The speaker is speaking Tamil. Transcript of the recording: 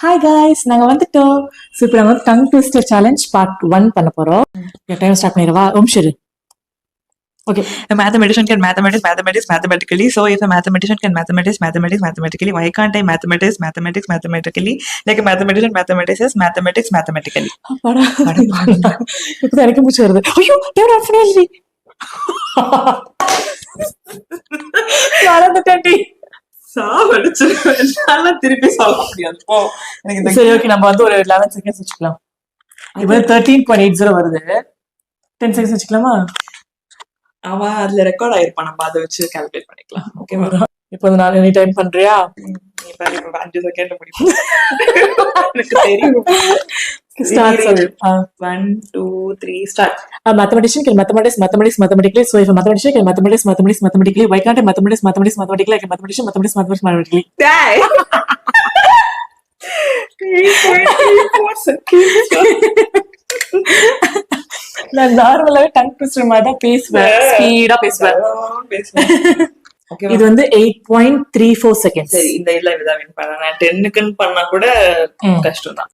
ஹாய் காய்ஸ், நாங்க வந்துட்டோம். ஸோ இப்போ நாங்கள் வந்து டங் ட்விஸ்டர் சேலஞ்ச் பார்ட் 1 பண்ண போறோம். டைம் ஸ்டார்ட் பண்ணிடுவா. சரி, okay. A mathematician can mathematically. So if a mathematician can mathematically, why can't I mathematics mathematically? Like a mathematician mathematics mathematically. அப்பாடா, இப்போ எனக்கு மூச்சு வருது. ஐயோ, தேவ் டெஃபினெட்லி மறந்துட்டேன்டி. திருப்பி சொல்ல முடியாது. சரி, ஓகே, நம்ம வந்து ஒரு 11 செகண்ட்ஸ் வச்சுக்கலாம். இப்போ 13.80 வருது. 10 செகண்ட்ஸ் வச்சுக்கலாமா? அவன் அதுல ரெக்கார்ட் ஆயிருப்பான், நம்ம அதை வச்சு கால்குலேட் பண்ணிக்கலாம். ஓகேவா? இப்போ நான் எனி டைம் பண்றியா? 5 செகண்ட் முடியும். எனக்கு தெரியும். Start. 1 2 3 start. A mathematician can mathematics mathematically. So if a mathematician can mathematics mathematically, why can't I mathematics mathematically like a mathematician mathematics mathematically? Die. 3.34 seconds. நான் நார்மலாவே டங் ட்விஸ்டர் மாதிரி தான் பேசுவேன், ஸ்பீடா பேசுவேன். இது வந்து 8.34 செகண்ட்ஸ். சரி, இந்த இல்ல இதான் வின் பண்ண. நான் 10க்குன்னு பண்ணா கூட கஷ்டம் தான்.